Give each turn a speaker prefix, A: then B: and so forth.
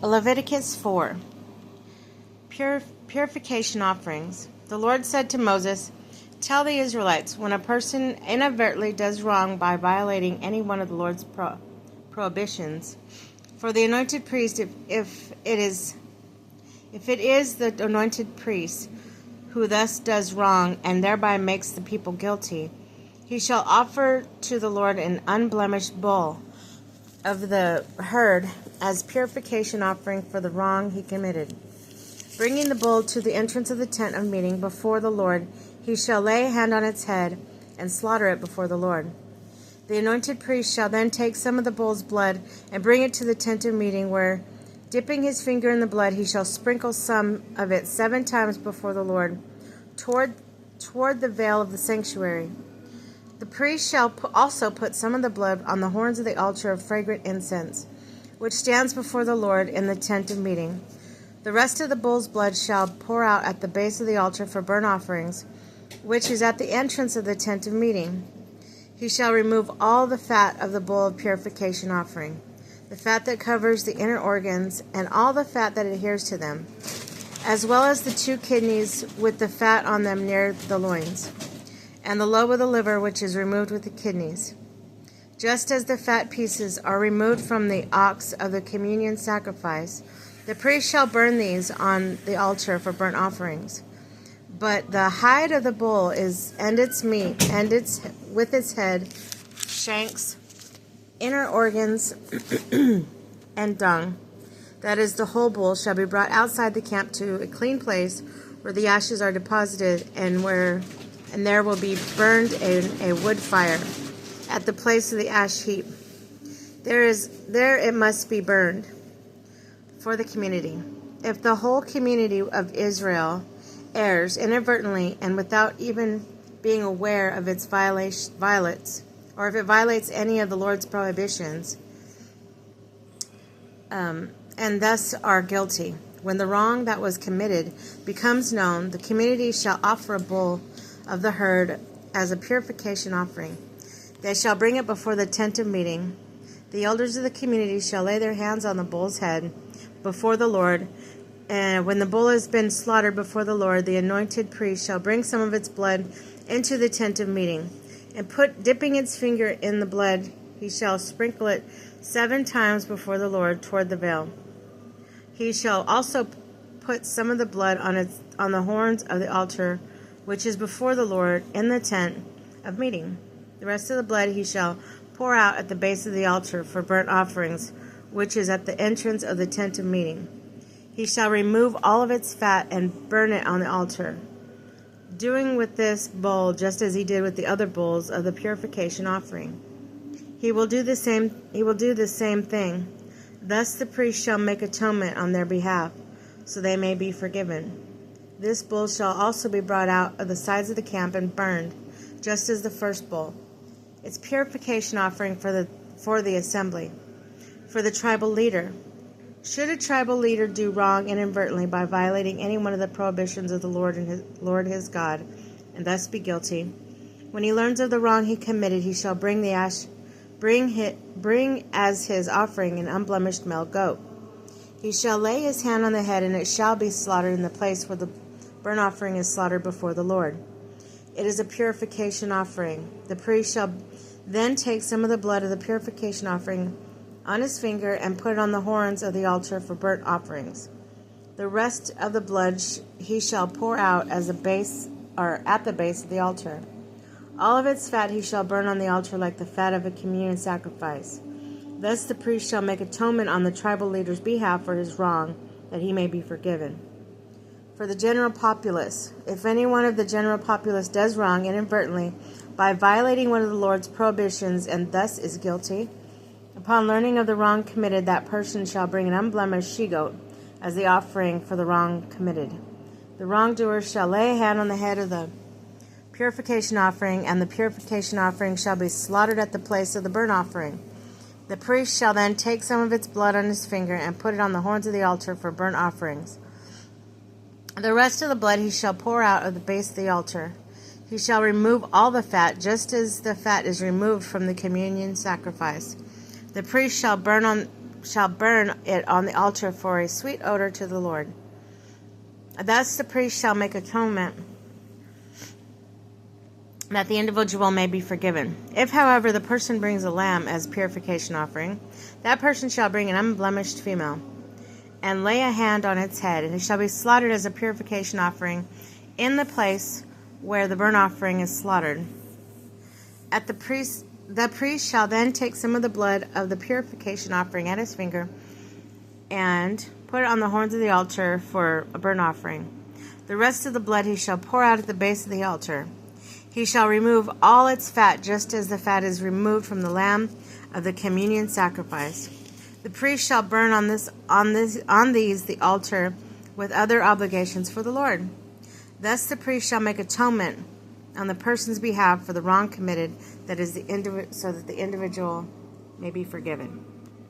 A: Leviticus 4. Purification offerings. The Lord said to Moses, "Tell the Israelites, when a person inadvertently does wrong by violating any one of the Lord's prohibitions, for the anointed priest, if it is the anointed priest who thus does wrong and thereby makes the people guilty, he shall offer to the Lord an unblemished bull of the herd as purification offering for the wrong he committed. Bringing the bull to the entrance of the tent of meeting before the Lord, he shall lay a hand on its head and slaughter it before the Lord. The anointed priest shall then take some of the bull's blood and bring it to the tent of meeting, where, dipping his finger in the blood, he shall sprinkle some of it 7 times before the Lord, toward the veil of the sanctuary. The priest shall also put some of the blood on the horns of the altar of fragrant incense, which stands before the Lord in the tent of meeting. The rest of the bull's blood shall pour out at the base of the altar for burnt offerings, which is at the entrance of the tent of meeting. He shall remove all the fat of the bull of purification offering, the fat that covers the inner organs, and all the fat that adheres to them, as well as the 2 kidneys with the fat on them near the loins, and the lobe of the liver which is removed with the kidneys. Just as the fat pieces are removed from the ox of the communion sacrifice, the priest shall burn these on the altar for burnt offerings. But the hide of the bull and its meat, and with its head, shanks, inner organs, and dung, that is, the whole bull, shall be brought outside the camp to a clean place where the ashes are deposited, and there will be burned in a wood fire at the place of the ash heap. There it must be burned for the community. If the whole community of Israel errs inadvertently and without even being aware of its violates, or if it violates any of the Lord's prohibitions, and thus are guilty, when the wrong that was committed becomes known, the community shall offer a bull of the herd as a purification offering. They shall bring it before the tent of meeting. The elders of the community shall lay their hands on the bull's head before the Lord, and when the bull has been slaughtered before the Lord, the anointed priest shall bring some of its blood into the tent of meeting, and dipping its finger in the blood, he shall sprinkle it 7 times before the Lord toward the veil. He shall also put some of the blood on the horns of the altar, which is before the Lord in the tent of meeting. The rest of the blood he shall pour out at the base of the altar for burnt offerings, which is at the entrance of the tent of meeting. He shall remove all of its fat and burn it on the altar, doing with this bull just as he did with the other bulls of the purification offering. He will do the same thing. Thus the priest shall make atonement on their behalf, so they may be forgiven. This bull shall also be brought out of the sides of the camp and burned, just as the first bull. Its purification offering for the assembly, for the tribal leader. Should a tribal leader do wrong inadvertently by violating any one of the prohibitions of the Lord his God, and thus be guilty, when he learns of the wrong he committed, he shall bring as his offering an unblemished male goat. He shall lay his hand on the head, and it shall be slaughtered in the place where the burnt offering is slaughtered before the Lord. It is a purification offering. The priest shall then take some of the blood of the purification offering on his finger and put it on the horns of the altar for burnt offerings. The rest of the blood he shall pour out at the base of the altar. All of its fat he shall burn on the altar like the fat of a communion sacrifice. Thus the priest shall make atonement on the tribal leader's behalf for his wrong, that he may be forgiven. For the general populace, if any one of the general populace does wrong inadvertently by violating one of the Lord's prohibitions and thus is guilty, upon learning of the wrong committed, that person shall bring an unblemished she-goat as the offering for the wrong committed. The wrongdoer shall lay a hand on the head of the purification offering, and the purification offering shall be slaughtered at the place of the burnt offering. The priest shall then take some of its blood on his finger and put it on the horns of the altar for burnt offerings. The rest of the blood he shall pour out of the base of the altar. He shall remove all the fat, just as the fat is removed from the communion sacrifice. The priest shall burn shall burn it on the altar for a sweet odor to the Lord. Thus the priest shall make atonement that the individual may be forgiven. If, however, the person brings a lamb as purification offering, that person shall bring an unblemished female and lay a hand on its head, and it shall be slaughtered as a purification offering in the place where the burnt offering is slaughtered. The priest shall then take some of the blood of the purification offering at his finger and put it on the horns of the altar for a burnt offering. The rest of the blood he shall pour out at the base of the altar. He shall remove all its fat, just as the fat is removed from the lamb of the communion sacrifice. The priest shall burn on these the altar with other obligations for the Lord. Thus the priest shall make atonement on the person's behalf for the wrong committed, so that the individual may be forgiven.